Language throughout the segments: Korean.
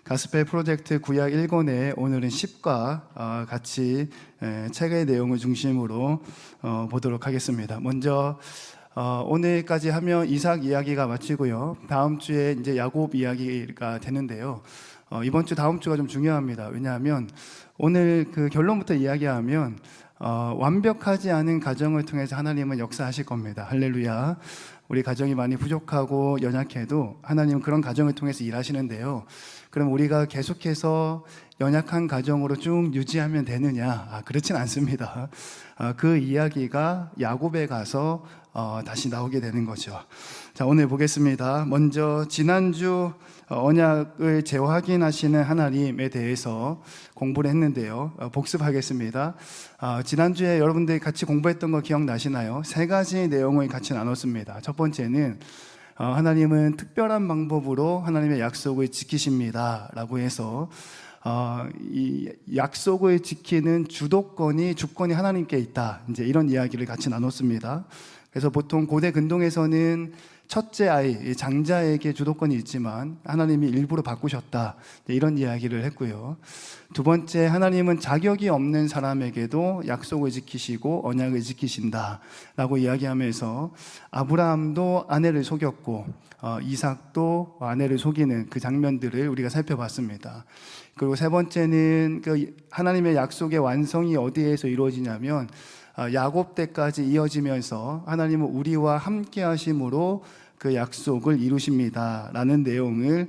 가스펠 프로젝트 구약 1권에 오늘은 10과 같이 책의 내용을 중심으로 보도록 하겠습니다. 먼저 오늘까지 하면 이삭 이야기가 마치고요. 다음 주에 이제 야곱 이야기가 되는데요. 이번 주 다음 주가 좀 중요합니다. 왜냐하면 오늘 그 결론부터 이야기하면 완벽하지 않은 가정을 통해서 하나님은 역사하실 겁니다. 할렐루야. 우리 가정이 많이 부족하고 연약해도 하나님은 그런 가정을 통해서 일하시는데요. 그럼 우리가 계속해서 연약한 가정으로 쭉 유지하면 되느냐? 그렇진 않습니다. 그 이야기가 야곱에 가서 다시 나오게 되는 거죠. 자, 오늘 보겠습니다. 먼저 지난주 언약을 재확인하시는 하나님에 대해서 공부를 했는데요. 복습하겠습니다. 지난주에 여러분들이 같이 공부했던 거 기억나시나요? 세 가지 내용을 같이 나눴습니다. 첫 번째는 하나님은 특별한 방법으로 하나님의 약속을 지키십니다 라고 해서 이 약속을 지키는 주권이 하나님께 있다, 이제 이런 이야기를 같이 나눴습니다. 그래서 보통 고대 근동에서는 첫째 아이, 장자에게 주도권이 있지만 하나님이 일부러 바꾸셨다, 이런 이야기를 했고요. 두 번째, 하나님은 자격이 없는 사람에게도 약속을 지키시고 언약을 지키신다 라고 이야기하면서 아브라함도 아내를 속였고 이삭도 아내를 속이는 그 장면들을 우리가 살펴봤습니다. 그리고 세 번째는 그 하나님의 약속의 완성이 어디에서 이루어지냐면 야곱 때까지 이어지면서 하나님은 우리와 함께 하심으로 그 약속을 이루십니다 라는 내용을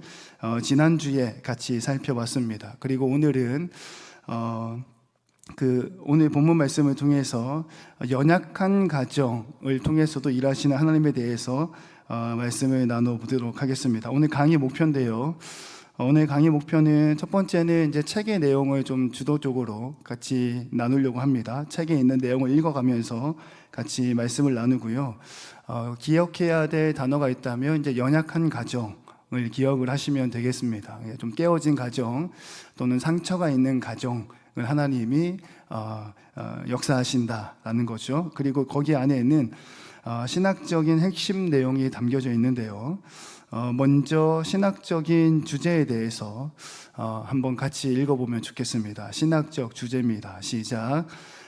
지난주에 같이 살펴봤습니다. 그리고 오늘은 오늘 본문 말씀을 통해서 연약한 가정을 통해서도 일하시는 하나님에 대해서 말씀을 나눠보도록 하겠습니다. 오늘 강의 목표인데요. 오늘 강의 목표는 첫 번째는 이제 책의 내용을 좀 주도적으로 같이 나누려고 합니다. 책에 있는 내용을 읽어가면서 같이 말씀을 나누고요. 기억해야 될 단어가 있다면 이제 연약한 가정을 기억을 하시면 되겠습니다. 좀 깨어진 가정 또는 상처가 있는 가정을 하나님이 역사하신다라는 거죠. 그리고 거기 안에는 신학적인 핵심 내용이 담겨져 있는데요. 먼저 신학적인 주제에 대해서 한번 같이 읽어보면 좋겠습니다. 신학적 주제입니다. 시작.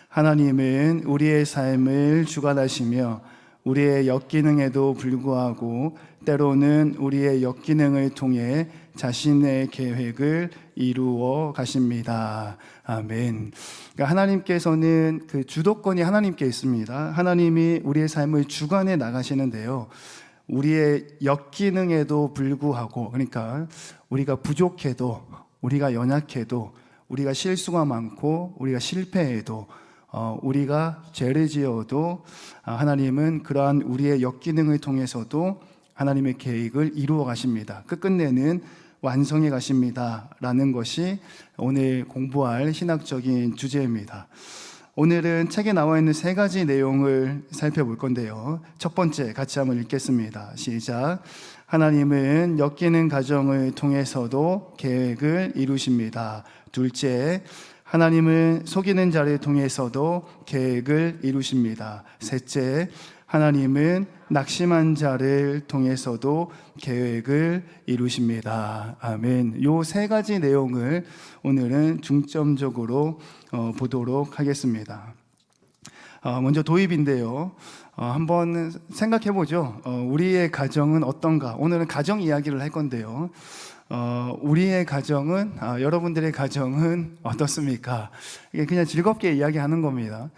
하나님은 우리의 삶을 주관하시며 우리의 역기능에도 불구하고 때로는 우리의 역기능을 통해 자신의 계획을 이루어 가십니다. 아멘. 그러니까 하나님께서는 그 주도권이 하나님께 있습니다. 하나님이 우리의 삶을 주관해 나가시는데요. 우리의 역기능에도 불구하고, 그러니까 우리가 부족해도, 우리가 연약해도, 우리가 실수가 많고 우리가 실패해도, 우리가 죄를 지어도 하나님은 그러한 우리의 역기능을 통해서도 하나님의 계획을 이루어 가십니다. 끝끝내는 완성해 가십니다 라는 것이 오늘 공부할 신학적인 주제입니다. 오늘은 책에 나와 있는 세 가지 내용을 살펴볼 건데요. 첫 번째, 같이 한번 읽겠습니다. 시작. 하나님은 엮이는 가정을 통해서도 계획을 이루십니다. 둘째, 하나님은 속이는 자를 통해서도 계획을 이루십니다. 셋째, 하나님은 낙심한 자를 통해서도 계획을 이루십니다. 아멘. 요 세 가지 내용을 오늘은 중점적으로 보도록 하겠습니다. 먼저 도입인데요. 한번 생각해 보죠. 우리의 가정은 어떤가? 오늘은 가정 이야기를 할 건데요. 우리의 가정은, 여러분들의 가정은 어떻습니까? 이게 그냥 즐겁게 이야기하는 겁니다.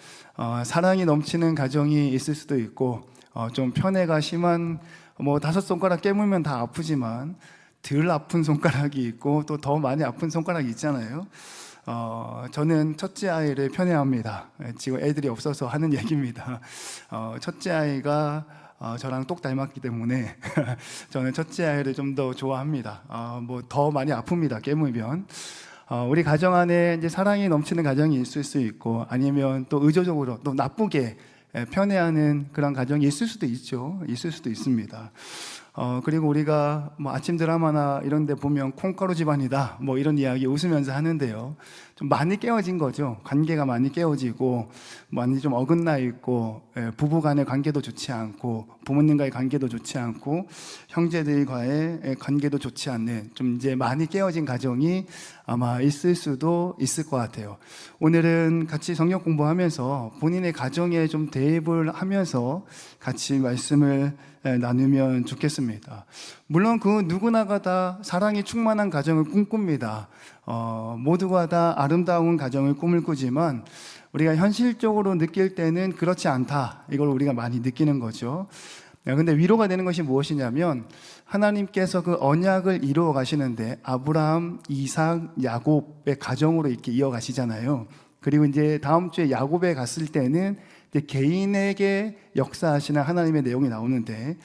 사랑이 넘치는 가정이 있을 수도 있고, 좀 편애가 심한, 5손가락 깨물면 다 아프지만 덜 아픈 손가락이 있고 또 더 많이 아픈 손가락이 있잖아요. 저는 첫째 아이를 편애합니다. 지금 애들이 없어서 하는 얘기입니다. 첫째 아이가 저랑 똑 닮았기 때문에 저는 첫째 아이를 좀 더 좋아합니다. 더 많이 아픕니다. 깨물면. 우리 가정 안에 이제 사랑이 넘치는 가정이 있을 수 있고, 아니면 또 의도적으로 또 나쁘게 편애하는 그런 가정이 있을 수도 있죠. 있을 수도 있습니다. 그리고 우리가 뭐 아침 드라마나 이런 데 보면 콩가루 집안이다 뭐 이런 이야기 웃으면서 하는데요. 좀 많이 깨어진 거죠. 관계가 많이 깨어지고 많이 좀 어긋나 있고, 부부 간의 관계도 좋지 않고 부모님과의 관계도 좋지 않고 형제들과의 관계도 좋지 않는 좀 이제 많이 깨어진 가정이 아마 있을 수도 있을 것 같아요. 오늘은 같이 성경 공부하면서 본인의 가정에 좀 대입을 하면서 같이 말씀을 나누면 좋겠습니다. 물론 그 누구나가 다 사랑이 충만한 가정을 꿈꿉니다. 모두가 다 아름다운 가정을 꿈을 꾸지만 우리가 현실적으로 느낄 때는 그렇지 않다. 이걸 우리가 많이 느끼는 거죠. 근데 위로가 되는 것이 무엇이냐면 하나님께서 그 언약을 이루어 가시는데 아브라함, 이삭, 야곱의 가정으로 이렇게 이어가시잖아요. 그리고 이제 다음 주에 야곱에 갔을 때는 개인에게 역사하시는 하나님의 내용이 나오는데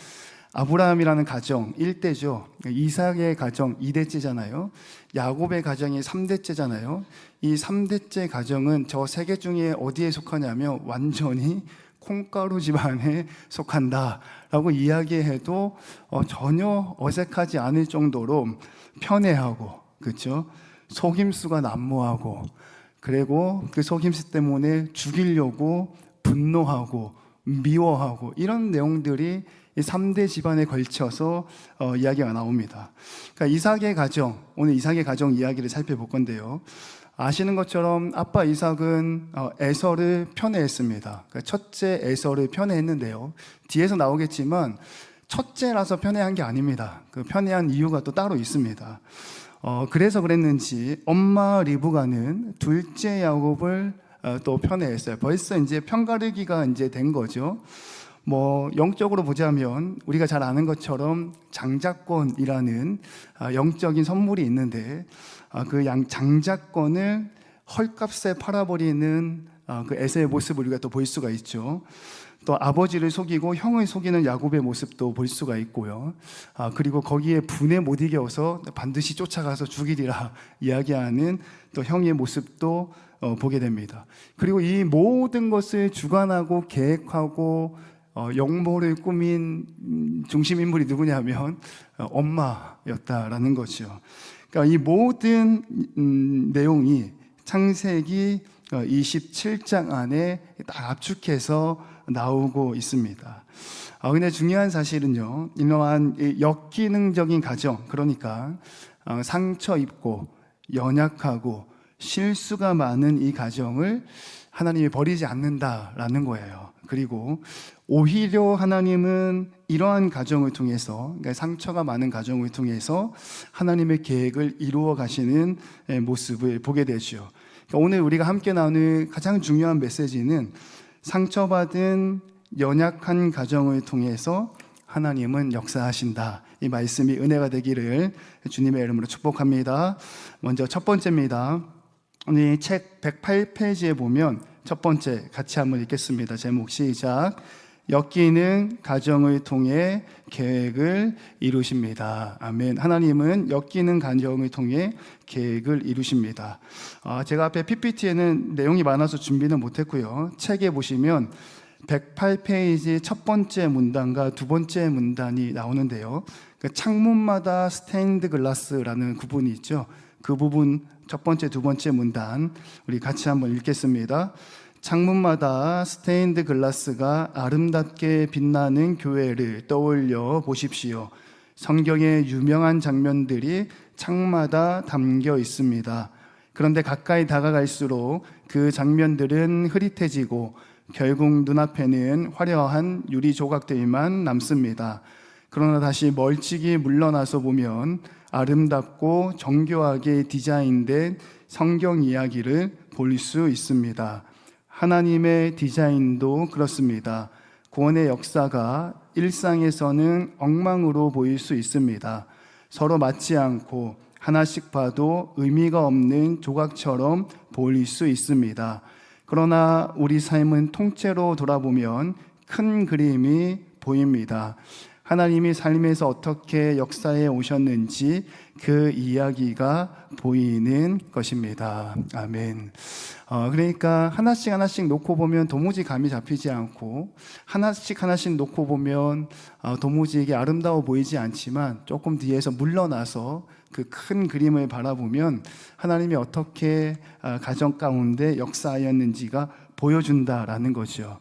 아브라함이라는 가정 1대죠. 이삭의 가정 2대째잖아요. 야곱의 가정이 3대째잖아요. 이 3대째 가정은 저 세 개 중에 어디에 속하냐면 완전히 콩가루 집안에 속한다라고 이야기해도 전혀 어색하지 않을 정도로 편애하고, 그렇죠? 속임수가 난무하고, 그리고 그 속임수 때문에 죽이려고 분노하고 미워하고 이런 내용들이 이 3대 집안에 걸쳐서 이야기가 나옵니다. 그러니까 이삭의 가정, 오늘 이삭의 가정 이야기를 살펴볼 건데요. 아시는 것처럼 아빠 이삭은 에서를 편애했습니다. 그러니까 첫째 에서를 편애했는데요. 뒤에서 나오겠지만 첫째라서 편애한 게 아닙니다. 그 편애한 이유가 또 따로 있습니다. 그래서 그랬는지 엄마 리브가는 둘째 야곱을 또 편애했어요. 벌써 이제 편가르기가 이제 된 거죠. 뭐 영적으로 보자면 우리가 잘 아는 것처럼 장자권이라는 영적인 선물이 있는데 그 장자권을 헐값에 팔아버리는 그 에서의 모습을 우리가 또 볼 수가 있죠. 또 아버지를 속이고 형을 속이는 야곱의 모습도 볼 수가 있고요. 그리고 거기에 분에 못 이겨서 반드시 쫓아가서 죽이리라 이야기하는 또 형의 모습도 보게 됩니다. 그리고 이 모든 것을 주관하고 계획하고 영모를 꾸민 중심 인물이 누구냐면 엄마였다라는 거죠. 그러니까 이 모든 내용이 창세기 27장 안에 다 압축해서 나오고 있습니다. 근데 중요한 사실은요, 이러한 역기능적인 가정, 그러니까 상처 입고 연약하고 실수가 많은 이 가정을 하나님이 버리지 않는다라는 거예요. 그리고 오히려 하나님은 이러한 가정을 통해서, 그러니까 상처가 많은 가정을 통해서 하나님의 계획을 이루어 가시는 모습을 보게 되죠. 그러니까 오늘 우리가 함께 나누는 가장 중요한 메시지는 상처받은 연약한 가정을 통해서 하나님은 역사하신다. 이 말씀이 은혜가 되기를 주님의 이름으로 축복합니다. 먼저 첫 번째입니다. 오늘 책 108페이지에 보면 첫 번째 같이 한번 읽겠습니다. 제목 시작. 엮이는 가정을 통해 계획을 이루십니다. 아멘. 하나님은 엮이는 가정을 통해 계획을 이루십니다. 제가 앞에 PPT에는 내용이 많아서 준비는 못했고요. 책에 보시면 108페이지 첫 번째 문단과 두 번째 문단이 나오는데요. 창문마다 스테인드 글라스라는 구분이 있죠. 그 부분 첫 번째, 두 번째 문단 우리 같이 한번 읽겠습니다. 창문마다 스테인드 글라스가 아름답게 빛나는 교회를 떠올려 보십시오. 성경의 유명한 장면들이 창마다 담겨 있습니다. 그런데 가까이 다가갈수록 그 장면들은 흐릿해지고 결국 눈앞에는 화려한 유리 조각들만 남습니다. 그러나 다시 멀찍이 물러나서 보면 아름답고 정교하게 디자인된 성경 이야기를 볼 수 있습니다. 하나님의 디자인도 그렇습니다. 구원의 역사가 일상에서는 엉망으로 보일 수 있습니다. 서로 맞지 않고 하나씩 봐도 의미가 없는 조각처럼 보일 수 있습니다. 그러나 우리 삶은 통째로 돌아보면 큰 그림이 보입니다. 하나님이 삶에서 어떻게 역사해 오셨는지 그 이야기가 보이는 것입니다. 아멘. 그러니까 하나씩 하나씩 놓고 보면 도무지 감이 잡히지 않고, 하나씩 하나씩 놓고 보면 도무지 이게 아름다워 보이지 않지만, 조금 뒤에서 물러나서 그 큰 그림을 바라보면 하나님이 어떻게 가정 가운데 역사하였는지가 보여준다라는 거죠.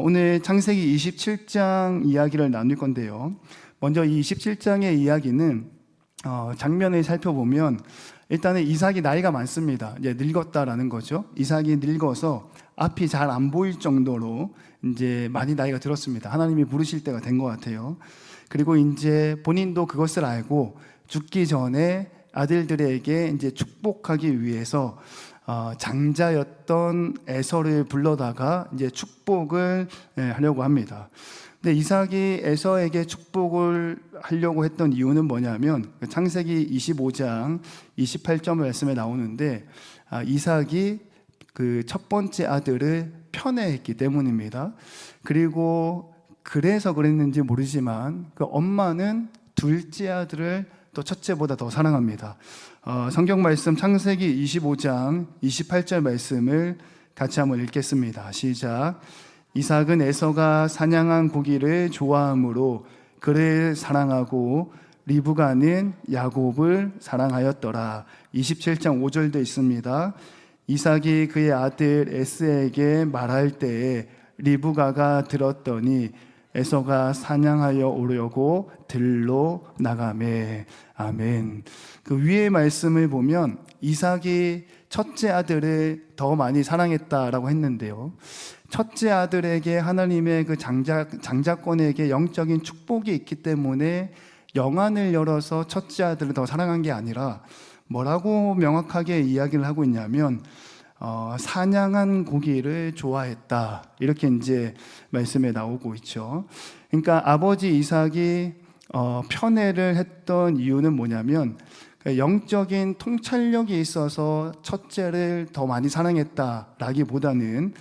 오늘 창세기 27장 이야기를 나눌 건데요. 먼저 이 27장의 이야기는 장면을 살펴보면 일단은 이삭이 나이가 많습니다. 이제 늙었다라는 거죠. 이삭이 늙어서 앞이 잘 안 보일 정도로 이제 많이 나이가 들었습니다. 하나님이 부르실 때가 된 것 같아요. 그리고 이제 본인도 그것을 알고 죽기 전에 아들들에게 이제 축복하기 위해서 장자였던 에서를 불러다가 이제 축복을 하려고 합니다. 근데 이삭이 에서에게 축복을 하려고 했던 이유는 뭐냐면 창세기 25장 28절 말씀에 나오는데 이삭이 그 첫 번째 아들을 편애했기 때문입니다. 그리고 그래서 그랬는지 모르지만 그 엄마는 둘째 아들을 또 첫째보다 더 사랑합니다. 성경 말씀 창세기 25장 28절 말씀을 같이 한번 읽겠습니다. 시작. 이삭은 에서가 사냥한 고기를 좋아하므로 그를 사랑하고 리브가는 야곱을 사랑하였더라. 27장 5절도 있습니다. 이삭이 그의 아들 에스에게 말할 때에 리브가가 들었더니 에서가 사냥하여 오려고 들로 나가매. 아멘. 그 위의 말씀을 보면 이삭이 첫째 아들을 더 많이 사랑했다라고 했는데요. 첫째 아들에게 하나님의 그 장자권에게 영적인 축복이 있기 때문에 영안을 열어서 첫째 아들을 더 사랑한 게 아니라 뭐라고 명확하게 이야기를 하고 있냐면 사냥한 고기를 좋아했다, 이렇게 이제 말씀에 나오고 있죠. 그러니까 아버지 이삭이 편애를 했던 이유는 뭐냐면 영적인 통찰력이 있어서 첫째를 더 많이 사랑했다라기보다는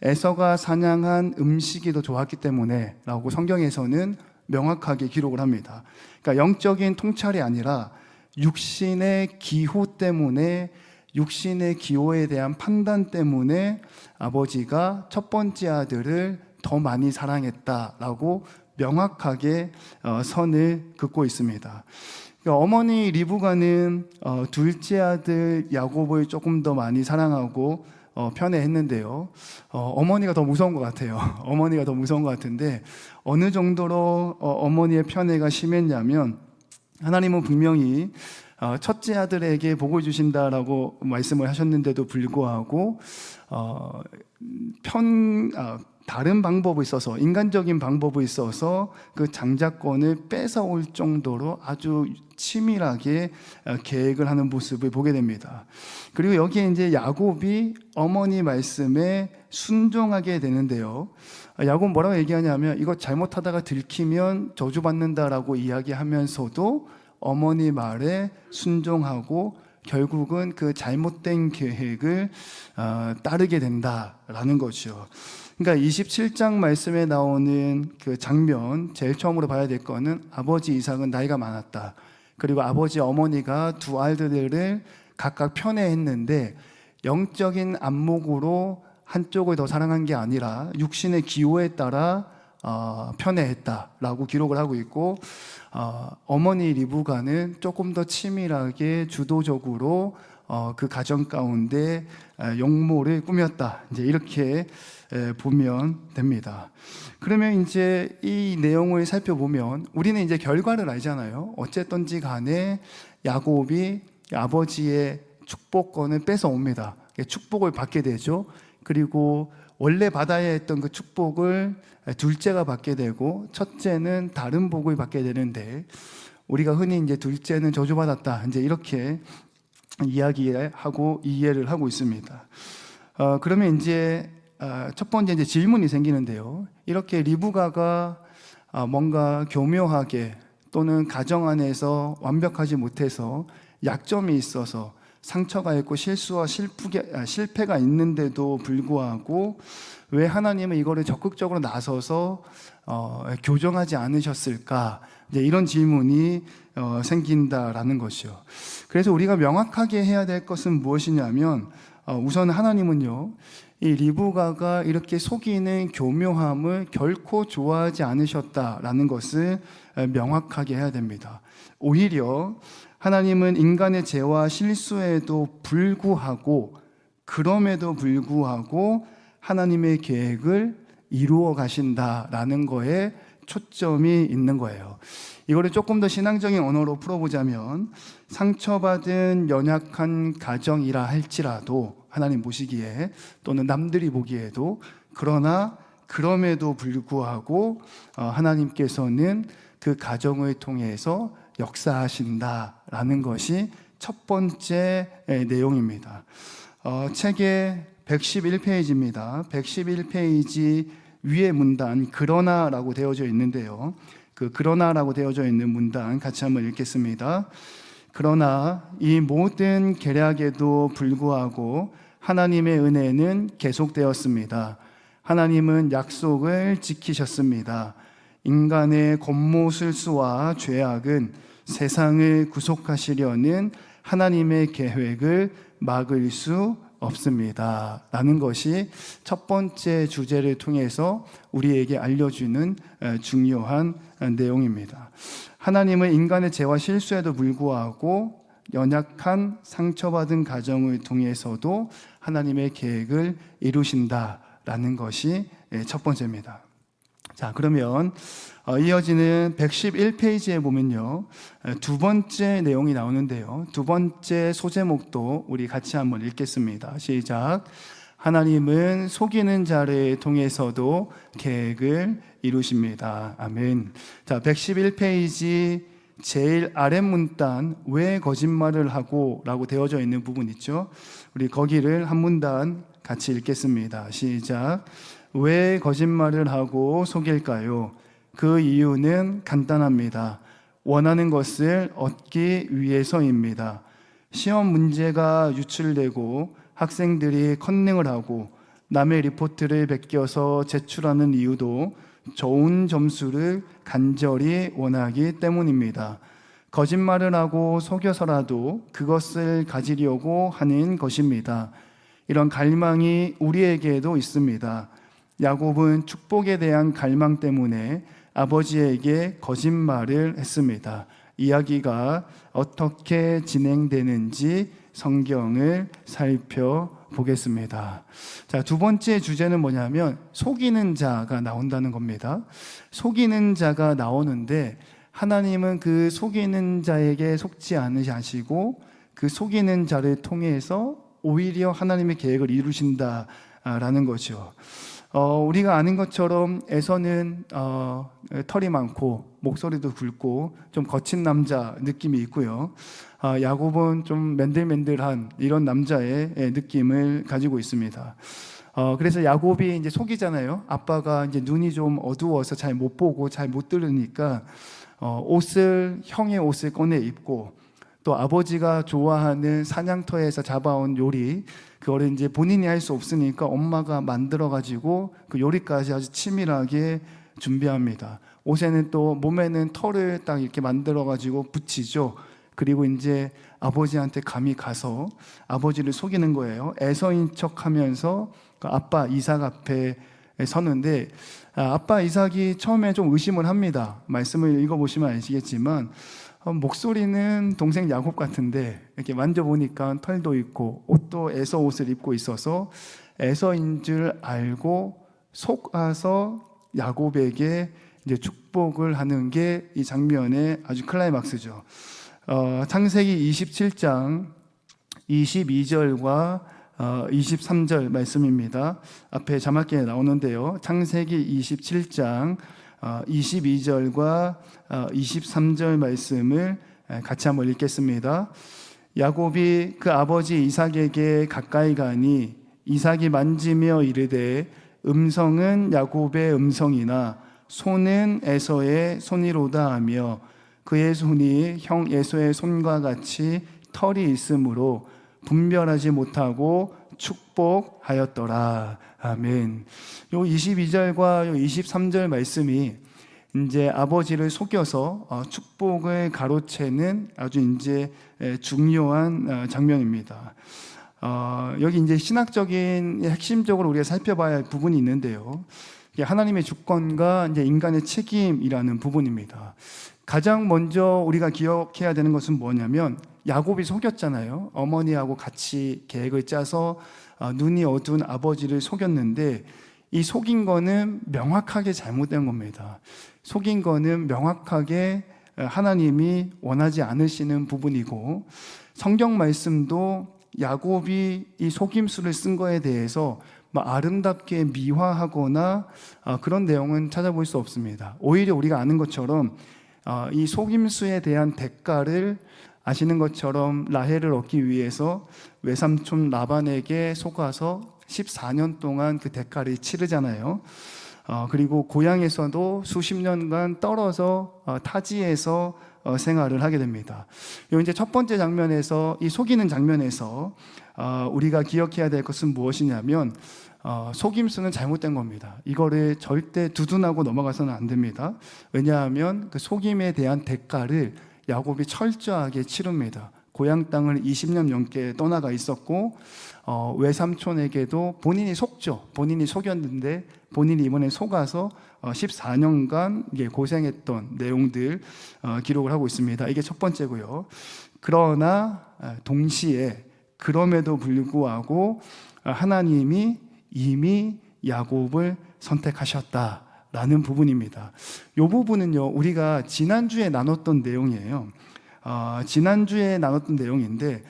에서가 사냥한 음식이 더 좋았기 때문에 라고 성경에서는 명확하게 기록을 합니다. 그러니까 영적인 통찰이 아니라 육신의 기호 때문에, 육신의 기호에 대한 판단 때문에 아버지가 첫 번째 아들을 더 많이 사랑했다라고 명확하게 선을 긋고 있습니다. 그러니까 어머니 리브가는 둘째 아들 야곱을 조금 더 많이 사랑하고 편애했는데요. 어머니가 더 무서운 것 같아요. 어머니가 더 무서운 것 같은데 어느 정도로 어머니의 편애가 심했냐면 하나님은 분명히 첫째 아들에게 복을 주신다라고 말씀을 하셨는데도 불구하고 다른 방법이 있어서, 인간적인 방법이 있어서 그 장자권을 뺏어올 정도로 아주 치밀하게 계획을 하는 모습을 보게 됩니다. 그리고 여기에 이제 야곱이 어머니 말씀에 순종하게 되는데요. 야곱 뭐라고 얘기하냐면 이거 잘못하다가 들키면 저주받는다라고 이야기하면서도 어머니 말에 순종하고 결국은 그 잘못된 계획을 따르게 된다라는 거죠. 그러니까 27장 말씀에 나오는 그 장면, 제일 처음으로 봐야 될 거는 아버지 이삭은 나이가 많았다. 그리고 아버지 어머니가 두 아들들을 각각 편애했는데 영적인 안목으로 한쪽을 더 사랑한 게 아니라 육신의 기호에 따라 편애했다라고 기록을 하고 있고, 어머니 리브가는 조금 더 치밀하게 주도적으로 그 가정 가운데 용모를 꾸몄다, 이제 이렇게 보면 됩니다. 그러면 이제 이 내용을 살펴보면 우리는 이제 결과를 알잖아요. 어쨌든지 간에 야곱이 아버지의 축복권을 뺏어옵니다. 축복을 받게 되죠. 그리고 원래 받아야 했던 그 축복을 둘째가 받게 되고 첫째는 다른 복을 받게 되는데, 우리가 흔히 이제 둘째는 저주받았다, 이제 이렇게 이야기하고 이해를 하고 있습니다. 그러면 이제 첫 번째 이제 질문이 생기는데요. 이렇게 리브가가 뭔가 교묘하게 또는 가정 안에서 완벽하지 못해서 약점이 있어서 상처가 있고 실수와 실패가 있는데도 불구하고 왜 하나님은 이거를 적극적으로 나서서 교정하지 않으셨을까? 이제 이런 질문이 생긴다라는 것이요. 그래서 우리가 명확하게 해야 될 것은 무엇이냐면 우선 하나님은요, 이 리브가가 이렇게 속이는 교묘함을 결코 좋아하지 않으셨다라는 것을 명확하게 해야 됩니다. 오히려 하나님은 인간의 죄와 실수에도 불구하고, 그럼에도 불구하고 하나님의 계획을 이루어 가신다라는 거에 초점이 있는 거예요. 이거를 조금 더 신앙적인 언어로 풀어보자면, 상처받은 연약한 가정이라 할지라도 하나님 보시기에, 또는 남들이 보기에도, 그러나 그럼에도 불구하고 하나님께서는 그 가정을 통해서 역사하신다라는 것이 첫 번째 내용입니다. 책의 111페이지입니다. 111페이지 위에 문단 그러나라고 되어져 있는데요. 그 그러나라고 되어져 있는 문단 같이 한번 읽겠습니다. 그러나 이 모든 계략에도 불구하고 하나님의 은혜는 계속되었습니다. 하나님은 약속을 지키셨습니다. 인간의 권모술수와 죄악은 세상을 구속하시려는 하나님의 계획을 막을 수 없습니다. 라는 것이 첫 번째 주제를 통해서 우리에게 알려주는 중요한 내용입니다. 하나님은 인간의 죄와 실수에도 불구하고 연약한 상처받은 가정을 통해서도 하나님의 계획을 이루신다라는 것이 첫 번째입니다. 자, 그러면 이어지는 111페이지에 보면요, 두 번째 내용이 나오는데요. 두 번째 소제목도 우리 같이 한번 읽겠습니다. 시작. 하나님은 속이는 자를 통해서도 계획을 이루십니다. 아멘. 자, 111페이지 제일 아랫 문단 왜 거짓말을 하고 라고 되어져 있는 부분 있죠. 우리 거기를 한 문단 같이 읽겠습니다. 시작. 왜 거짓말을 하고 속일까요? 그 이유는 간단합니다. 원하는 것을 얻기 위해서입니다. 시험 문제가 유출되고 학생들이 컨닝을 하고 남의 리포트를 베껴서 제출하는 이유도 좋은 점수를 간절히 원하기 때문입니다. 거짓말을 하고 속여서라도 그것을 가지려고 하는 것입니다. 이런 갈망이 우리에게도 있습니다. 야곱은 축복에 대한 갈망 때문에 아버지에게 거짓말을 했습니다. 이야기가 어떻게 진행되는지 성경을 살펴보겠습니다. 자, 두 번째 주제는 뭐냐면 속이는 자가 나온다는 겁니다. 속이는 자가 나오는데 하나님은 그 속이는 자에게 속지 않으시고 그 속이는 자를 통해서 오히려 하나님의 계획을 이루신다라는 거죠. 우리가 아는 것처럼 에서는 털이 많고 목소리도 굵고 좀 거친 남자 느낌이 있고요. 야곱은 좀 맨들맨들한 이런 남자의 느낌을 가지고 있습니다. 그래서 야곱이 이제 속이잖아요. 아빠가 이제 눈이 좀 어두워서 잘 못 보고 잘 못 들으니까 형의 옷을 꺼내 입고, 또 아버지가 좋아하는 사냥터에서 잡아온 요리, 그거를 이제 본인이 할 수 없으니까 엄마가 만들어가지고 그 요리까지 아주 치밀하게 준비합니다. 옷에는 또 몸에는 털을 딱 이렇게 만들어가지고 붙이죠. 그리고 이제 아버지한테 감히 가서 아버지를 속이는 거예요. 애서인 척 하면서 아빠 이삭 앞에 서는데, 아빠 이삭이 처음에 좀 의심을 합니다. 말씀을 읽어보시면 아시겠지만 목소리는 동생 야곱 같은데 이렇게 만져보니까 털도 있고 옷도 에서 옷을 입고 있어서 에서인 줄 알고 속아서 야곱에게 이제 축복을 하는 게 이 장면의 아주 클라이막스죠. 창세기 27장 22절과 23절 말씀입니다. 앞에 자막에 나오는데요. 창세기 27장 22절과 23절 말씀을 같이 한번 읽겠습니다. 야곱이 그 아버지 이삭에게 가까이 가니 이삭이 만지며 이르되 음성은 야곱의 음성이나 손은 에서의 손이로다 하며 그의 손이 형 에서의 손과 같이 털이 있으므로 분별하지 못하고 축복하였더라. 아멘. 요 22절과 요 23절 말씀이 이제 아버지를 속여서 축복을 가로채는 아주 이제 중요한 장면입니다. 여기 이제 신학적인 핵심적으로 우리가 살펴봐야 할 부분이 있는데요. 하나님의 주권과 이제 인간의 책임이라는 부분입니다. 가장 먼저 우리가 기억해야 되는 것은 뭐냐면 야곱이 속였잖아요. 어머니하고 같이 계획을 짜서 눈이 어두운 아버지를 속였는데 이 속인 거는 명확하게 잘못된 겁니다. 속인 거는 명확하게 하나님이 원하지 않으시는 부분이고, 성경 말씀도 야곱이 이 속임수를 쓴 거에 대해서 아름답게 미화하거나 그런 내용은 찾아볼 수 없습니다. 오히려 우리가 아는 것처럼 이 속임수에 대한 대가를 아시는 것처럼 라헬을 얻기 위해서 외삼촌 라반에게 속아서 14년 동안 그 대가를 치르잖아요. 그리고 고향에서도 수십 년간 떨어져 타지에서 생활을 하게 됩니다. 이제 첫 번째 장면에서, 이 속이는 장면에서 우리가 기억해야 될 것은 무엇이냐면 속임수는 잘못된 겁니다. 이거를 절대 두둔하고 넘어가서는 안 됩니다. 왜냐하면 그 속임에 대한 대가를 야곱이 철저하게 치릅니다. 고향 땅을 20년 넘게 떠나가 있었고 외삼촌에게도 본인이 속죠. 본인이 속였는데 본인이 이번에 속아서 14년간 고생했던 내용들 기록을 하고 있습니다. 이게 첫 번째고요. 그러나 동시에 그럼에도 불구하고 하나님이 이미 야곱을 선택하셨다라는 부분입니다. 이 부분은요, 우리가 지난주에 나눴던 내용이에요. 지난주에 나눴던 내용인데,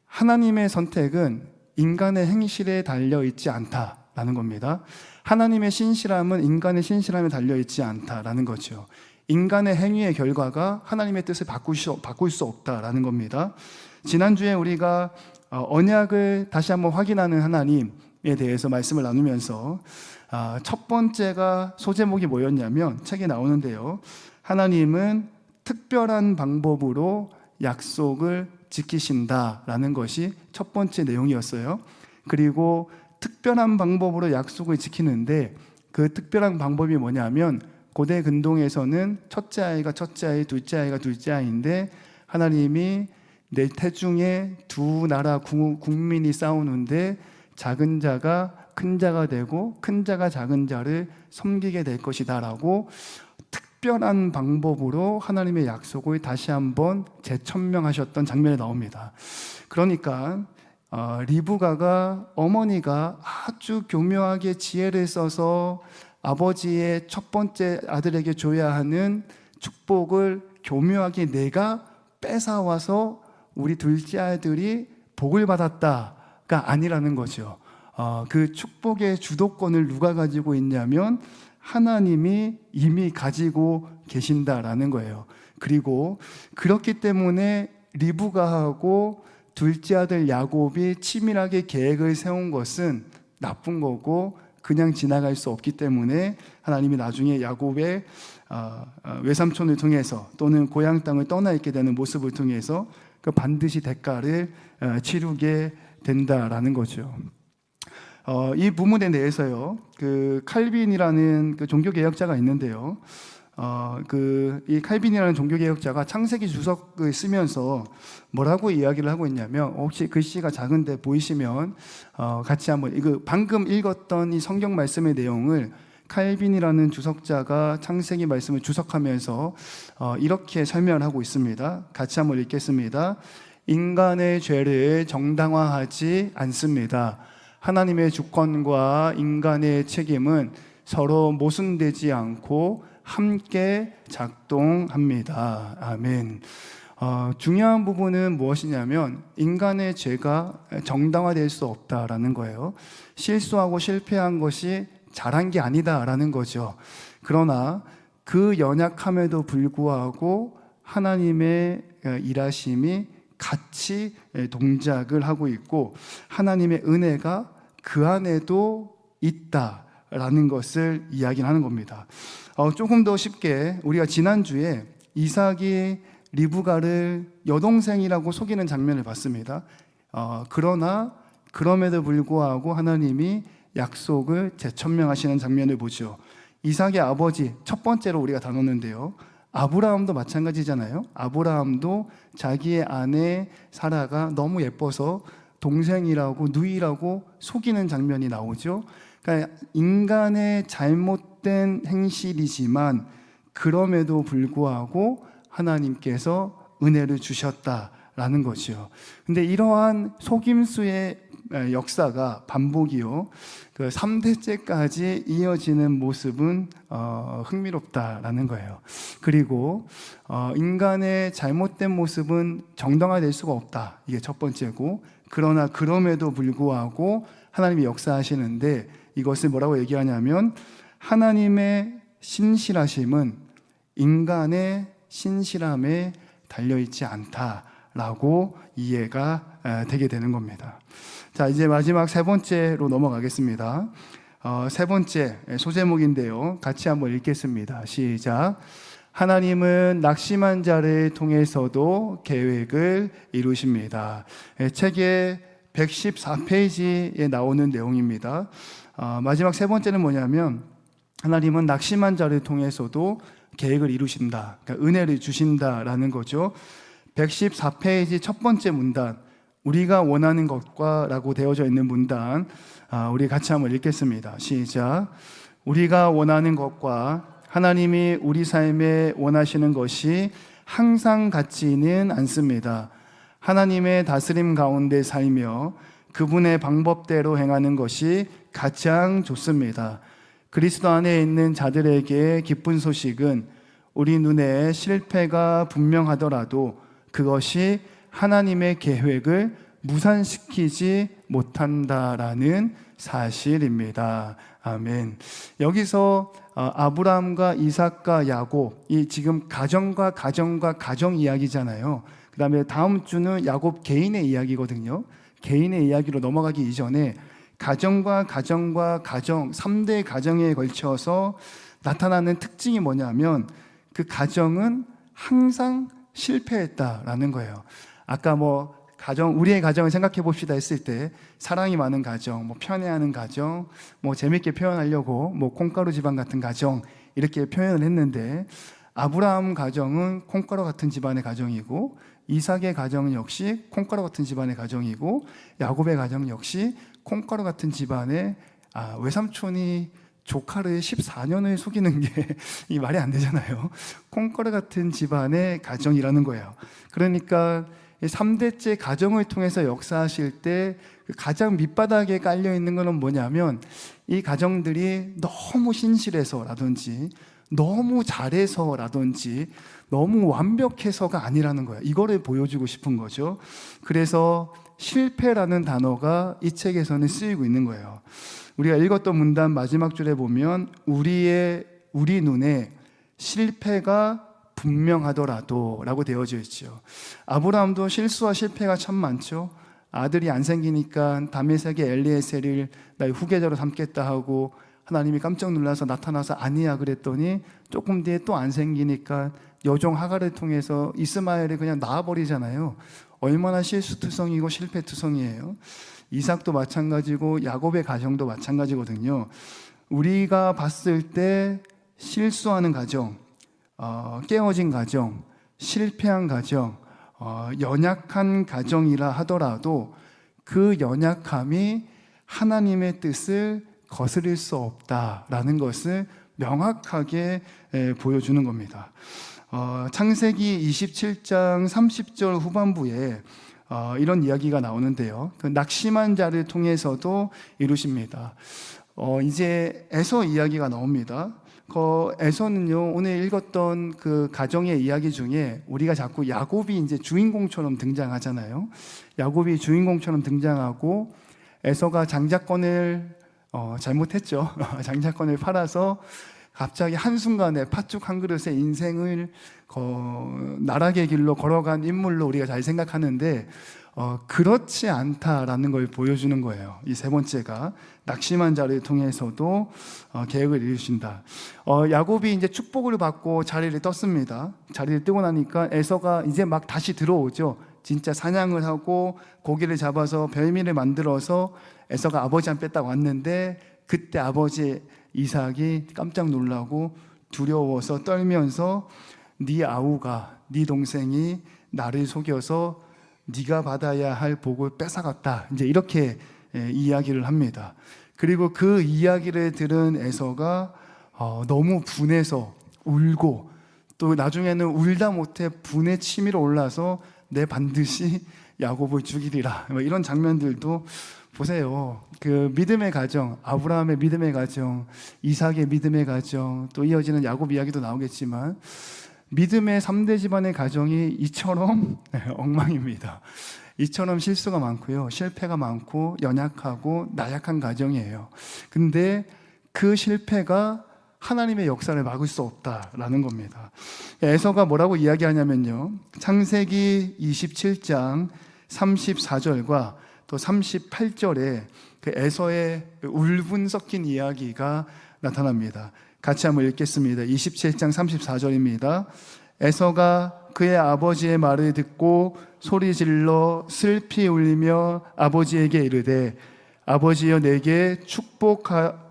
하나님의 선택은 인간의 행실에 달려있지 않다라는 겁니다. 하나님의 신실함은 인간의 신실함에 달려있지 않다라는 거죠. 인간의 행위의 결과가 하나님의 뜻을 바꿀 수 없다라는 겁니다. 지난주에 우리가 언약을 다시 한번 확인하는 하나님에 대해서 말씀을 나누면서 첫 번째가 소제목이 뭐였냐면, 책에 나오는데요, 하나님은 특별한 방법으로 약속을 지키신다라는 것이 첫 번째 내용이었어요. 그리고 특별한 방법으로 약속을 지키는데, 그 특별한 방법이 뭐냐면, 고대 근동에서는 첫째 아이가 첫째 아이, 둘째 아이가 둘째 아이인데, 하나님이 내 태중에 두 나라 국민이 싸우는데 작은 자가 큰 자가 되고 큰 자가 작은 자를 섬기게 될 것이다 라고 특별한 방법으로 하나님의 약속을 다시 한번 재천명하셨던 장면이 나옵니다. 그러니까 리브가가, 어머니가 아주 교묘하게 지혜를 써서 아버지의 첫 번째 아들에게 줘야 하는 축복을 교묘하게 내가 뺏어와서 우리 둘째 아들이 복을 받았다가 아니라는 거죠. 그 축복의 주도권을 누가 가지고 있냐면 하나님이 이미 가지고 계신다라는 거예요. 그리고 그렇기 때문에 리브가하고 둘째 아들 야곱이 치밀하게 계획을 세운 것은 나쁜 거고 그냥 지나갈 수 없기 때문에 하나님이 나중에 야곱의 외삼촌을 통해서 또는 고향 땅을 떠나 있게 되는 모습을 통해서 그 반드시 대가를 치르게 된다라는 거죠. 이 부분에 대해서요, 그 칼빈이라는 그 종교개혁자가 있는데요, 이 칼빈이라는 종교개혁자가 창세기 주석을 쓰면서 뭐라고 이야기를 하고 있냐면, 혹시 글씨가 작은데 보이시면 같이 한번, 이거 방금 읽었던 이 성경 말씀의 내용을 칼빈이라는 주석자가 창세기 말씀을 주석하면서 이렇게 설명을 하고 있습니다. 같이 한번 읽겠습니다. 인간의 죄를 정당화하지 않습니다. 하나님의 주권과 인간의 책임은 서로 모순되지 않고 함께 작동합니다. 아멘. 중요한 부분은 무엇이냐면 인간의 죄가 정당화될 수 없다라는 거예요. 실수하고 실패한 것이 잘한 게 아니다라는 거죠. 그러나 그 연약함에도 불구하고 하나님의 일하심이 같이 동작을 하고 있고 하나님의 은혜가 그 안에도 있다라는 것을 이야기하는 겁니다. 조금 더 쉽게, 우리가 지난주에 이삭이 리브가를 여동생이라고 속이는 장면을 봤습니다. 그러나 그럼에도 불구하고 하나님이 약속을 재천명하시는 장면을 보죠. 이삭의 아버지 첫 번째로 우리가 다뤘는데요. 아브라함도 마찬가지잖아요. 아브라함도 자기의 아내 사라가 너무 예뻐서 동생이라고 누이라고 속이는 장면이 나오죠. 그러니까 인간의 잘못된 행실이지만 그럼에도 불구하고 하나님께서 은혜를 주셨다라는 거죠. 근데 이러한 속임수의 역사가 반복이요, 그 3대째까지 이어지는 모습은 흥미롭다라는 거예요. 그리고 인간의 잘못된 모습은 정당화될 수가 없다, 이게 첫 번째고, 그러나 그럼에도 불구하고 하나님이 역사하시는데 이것을 뭐라고 얘기하냐면 하나님의 신실하심은 인간의 신실함에 달려있지 않다라고 이해가 되게 되는 겁니다. 자, 이제 마지막 세 번째로 넘어가겠습니다. 세 번째 소제목인데요, 같이 한번 읽겠습니다. 시작. 하나님은 낙심한 자를 통해서도 계획을 이루십니다. 책의 114페이지에 나오는 내용입니다. 마지막 세 번째는 뭐냐면 하나님은 낙심한 자를 통해서도 계획을 이루신다, 그러니까 은혜를 주신다라는 거죠. 114페이지 첫 번째 문단, 우리가 원하는 것과 라고 되어져 있는 문단, 우리 같이 한번 읽겠습니다. 시작. 우리가 원하는 것과 하나님이 우리 삶에 원하시는 것이 항상 같지는 않습니다. 하나님의 다스림 가운데 살며 그분의 방법대로 행하는 것이 가장 좋습니다. 그리스도 안에 있는 자들에게 기쁜 소식은 우리 눈에 실패가 분명하더라도 그것이 하나님의 계획을 무산시키지 못한다라는 사실입니다. 아멘. 여기서 아브라함과 이삭과 야곱, 이 지금 가정과 가정 이야기잖아요. 그 다음에 다음 주는 야곱 개인의 이야기거든요. 개인의 이야기로 넘어가기 이전에 가정과 가정 3대 가정에 걸쳐서 나타나는 특징이 뭐냐면 그 가정은 항상 실패했다라는 거예요. 아까 우리의 가정을 생각해 봅시다 했을 때 사랑이 많은 가정, 편애하는 가정, 재밌게 표현하려고 콩가루 집안 같은 가정 이렇게 표현을 했는데, 아브라함 가정은 콩가루 같은 집안의 가정이고, 이삭의 가정은 역시 콩가루 같은 집안의 가정이고, 야곱의 가정 역시 콩가루 같은 집안의 외삼촌이 조카를 14년을 속이는 게 이 말이 안 되잖아요. 콩가루 같은 집안의 가정이라는 거예요. 그러니까 3대째 가정을 통해서 역사하실 때 가장 밑바닥에 깔려 있는 것은 뭐냐면 이 가정들이 너무 신실해서라든지 너무 잘해서라든지 너무 완벽해서가 아니라는 거예요. 이거를 보여주고 싶은 거죠. 그래서 실패라는 단어가 이 책에서는 쓰이고 있는 거예요. 우리가 읽었던 문단 마지막 줄에 보면 우리 눈에 실패가 분명하더라도 라고 되어져 있죠. 아브라함도 실수와 실패가 참 많죠. 아들이 안 생기니까 다메섹의 엘리에셀을 나의 후계자로 삼겠다 하고 하나님이 깜짝 놀라서 나타나서 아니야 그랬더니 조금 뒤에 또 안 생기니까 여종 하갈을 통해서 이스마엘을 그냥 낳아버리잖아요. 얼마나 실수투성이고 실패투성이에요. 이삭도 마찬가지고 야곱의 가정도 마찬가지거든요. 우리가 봤을 때 실수하는 가정, 깨어진 가정, 실패한 가정, 연약한 가정이라 하더라도 그 연약함이 하나님의 뜻을 거스릴 수 없다라는 것을 명확하게 보여주는 겁니다. 창세기 27장 30절 후반부에 이런 이야기가 나오는데요. 그 낙심한 자를 통해서도 이루십니다. 이제 에서 이야기가 나옵니다. 에서는요, 오늘 읽었던 그 가정의 이야기 중에 우리가 자꾸 야곱이 이제 주인공처럼 등장하잖아요. 야곱이 주인공처럼 등장하고 에서가 장자권을 잘못했죠. 장자권을 팔아서 갑자기 한순간에 팥죽 한 그릇에 인생을 나락의 길로 걸어간 인물로 우리가 잘 생각하는데 그렇지 않다라는 걸 보여주는 거예요. 이 세 번째가 낙심한 자를 통해서도 계획을 이루신다. 야곱이 이제 축복을 받고 자리를 떴습니다. 자리를 뜨고 나니까 에서가 이제 막 다시 들어오죠. 진짜 사냥을 하고 고기를 잡아서 별미를 만들어서 에서가 아버지한테 뺐다 왔는데 그때 아버지 이삭이 깜짝 놀라고 두려워서 떨면서 네 아우가, 네 동생이 나를 속여서 네가 받아야 할 복을 뺏어갔다, 이제 이렇게 이야기를 합니다. 그리고 그 이야기를 들은 에서가 너무 분해서 울고, 또 나중에는 울다 못해 분에 치밀어 올라서 내 반드시 야곱을 죽이리라, 이런 장면들도 보세요. 그 믿음의 가정, 아브라함의 믿음의 가정, 이삭의 믿음의 가정, 또 이어지는 야곱 이야기도 나오겠지만 믿음의 3대 집안의 가정이 이처럼 엉망입니다. 이처럼 실수가 많고요, 실패가 많고 연약하고 나약한 가정이에요. 근데 그 실패가 하나님의 역사를 막을 수 없다라는 겁니다. 에서가 뭐라고 이야기하냐면요, 창세기 27장 34절과 또 38절에 그 에서의 울분 섞인 이야기가 나타납니다. 같이 한번 읽겠습니다. 27장 34절입니다. 에서가 그의 아버지의 말을 듣고 소리질러 슬피 울리며 아버지에게 이르되 아버지여 내게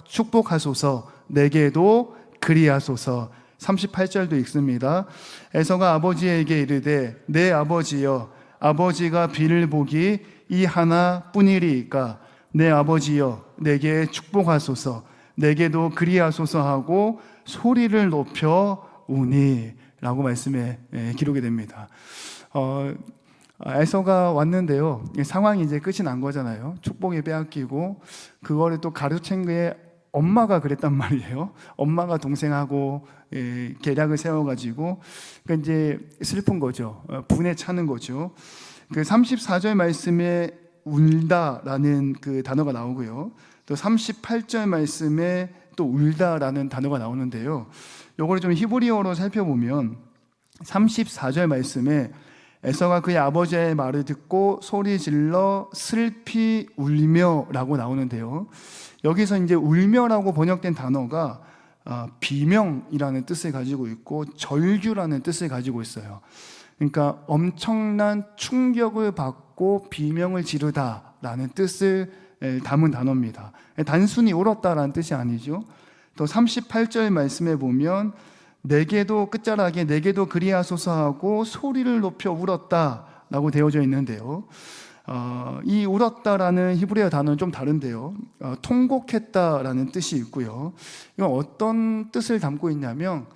축복하소서, 내게도 그리하소서. 38절도 읽습니다. 에서가 아버지에게 이르되 내 아버지여, 아버지가 비를 보기 이 하나뿐이리이까 내 아버지여 내게 축복하소서, 내게도 그리하소서 하고 소리를 높여 우니 라고 말씀에 기록이 됩니다. 에서가 왔는데요, 상황이 이제 끝이 난 거잖아요. 축복이 빼앗기고 그거를 또 가르친 게 엄마가 그랬단 말이에요. 엄마가 동생하고 계략을 세워가지고 그러니까 이제 슬픈 거죠. 분에 차는 거죠. 그 34절 말씀에 울다라는 그 단어가 나오고요, 또 38절 말씀에 또 울다라는 단어가 나오는데요, 요거를 좀 히브리어로 살펴보면 34절 말씀에 에서가 그의 아버지의 말을 듣고 소리질러 슬피 울며 라고 나오는데요, 여기서 이제 울며라고 번역된 단어가 비명이라는 뜻을 가지고 있고 절규라는 뜻을 가지고 있어요. 그러니까 엄청난 충격을 받고 비명을 지르다라는 뜻을 담은 단어입니다. 단순히 울었다라는 뜻이 아니죠. 또 38절 말씀에 보면 내게도, 끝자락에 내게도 그리하소서 하고 소리를 높여 울었다라고 되어져 있는데요, 이 울었다라는 히브리어 단어는 좀 다른데요, 통곡했다라는 뜻이 있고요, 이건 어떤 뜻을 담고 있냐면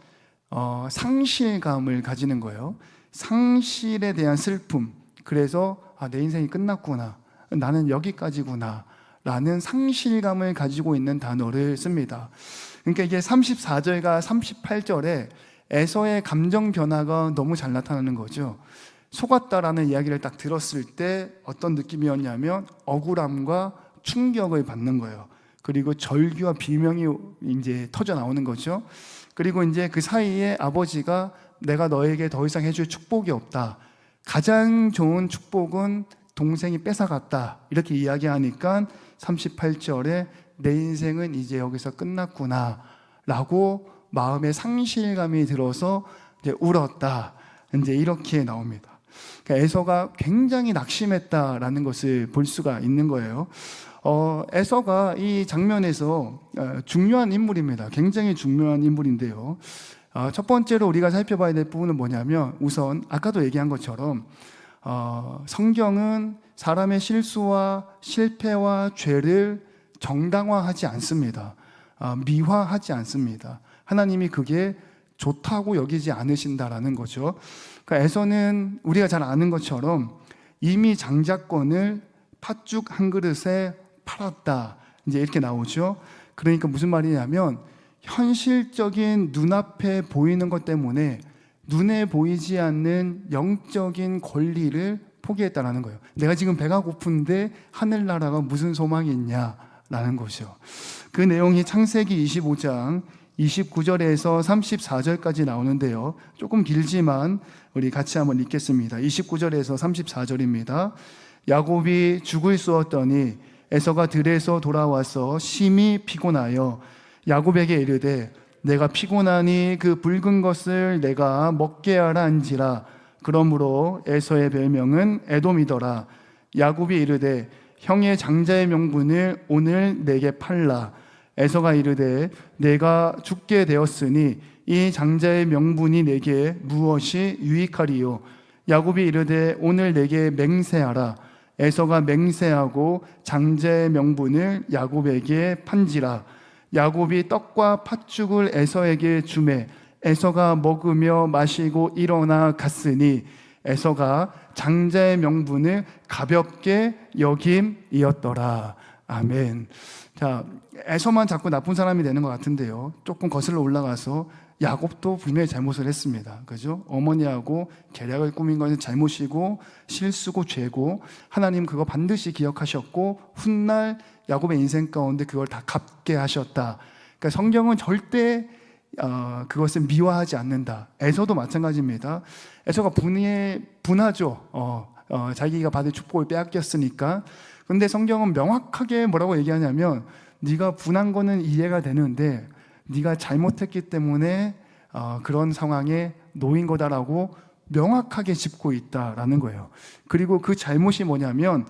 상실감을 가지는 거예요. 상실에 대한 슬픔. 그래서 내 인생이 끝났구나, 나는 여기까지구나 라는 상실감을 가지고 있는 단어를 씁니다. 그러니까 이게 34절과 38절에 에서의 감정 변화가 너무 잘 나타나는 거죠. 속았다라는 이야기를 딱 들었을 때 어떤 느낌이었냐면 억울함과 충격을 받는 거예요. 그리고 절규와 비명이 이제 터져 나오는 거죠. 그리고 이제 그 사이에 아버지가 내가 너에게 더 이상 해줄 축복이 없다, 가장 좋은 축복은 동생이 뺏어갔다, 이렇게 이야기하니까 38절에 내 인생은 이제 여기서 끝났구나 라고 마음에 상실감이 들어서 이제 울었다, 이제 이렇게 나옵니다. 그러니까 에서가 굉장히 낙심했다라는 것을 볼 수가 있는 거예요. 에서가 이 장면에서 중요한 인물입니다. 굉장히 중요한 인물인데요, 첫 번째로 우리가 살펴봐야 될 부분은 뭐냐면, 우선 아까도 얘기한 것처럼 성경은 사람의 실수와 실패와 죄를 정당화하지 않습니다. 미화하지 않습니다. 하나님이 그게 좋다고 여기지 않으신다라는 거죠. 그러니까 에서는 우리가 잘 아는 것처럼 이미 장자권을 팥죽 한 그릇에 팔았다, 이제 이렇게 나오죠. 그러니까 무슨 말이냐면 현실적인 눈앞에 보이는 것 때문에 눈에 보이지 않는 영적인 권리를 포기했다라는 거예요. 내가 지금 배가 고픈데 하늘나라가 무슨 소망이 있냐라는 거죠. 그 내용이 창세기 25장 29절에서 34절까지 나오는데요, 조금 길지만 우리 같이 한번 읽겠습니다. 29절에서 34절입니다. 야곱이 죽을 쏘았더니 에서가 들에서 돌아와서 심히 피곤하여 야곱에게 이르되 내가 피곤하니 그 붉은 것을 내가 먹게 하라 한지라. 그러므로 에서의 별명은 에돔이더라. 야곱이 이르되 형의 장자의 명분을 오늘 내게 팔라. 에서가 이르되 내가 죽게 되었으니 이 장자의 명분이 내게 무엇이 유익하리요? 야곱이 이르되 오늘 내게 맹세하라. 에서가 맹세하고 장자의 명분을 야곱에게 판지라. 야곱이 떡과 팥죽을 에서에게 주매 에서가 먹으며 마시고 일어나 갔으니 에서가 장자의 명분을 가볍게 여김이었더라. 아멘. 자, 에서만 자꾸 나쁜 사람이 되는 것 같은데요. 조금 거슬러 올라가서 야곱도 분명히 잘못을 했습니다. 그죠? 어머니하고 계략을 꾸민 것은 잘못이고 실수고 죄고 하나님 그거 반드시 기억하셨고 훗날 야곱의 인생 가운데 그걸 다 갚게 하셨다. 그러니까 성경은 절대 그것을 미화하지 않는다. 에서도 마찬가지입니다. 에서가 분하죠. 자기가 받을 축복을 빼앗겼으니까. 근데 성경은 명확하게 뭐라고 얘기하냐면 네가 분한 거는 이해가 되는데 네가 잘못했기 때문에 그런 상황에 놓인 거다라고 명확하게 짚고 있다라는 거예요. 그리고 그 잘못이 뭐냐면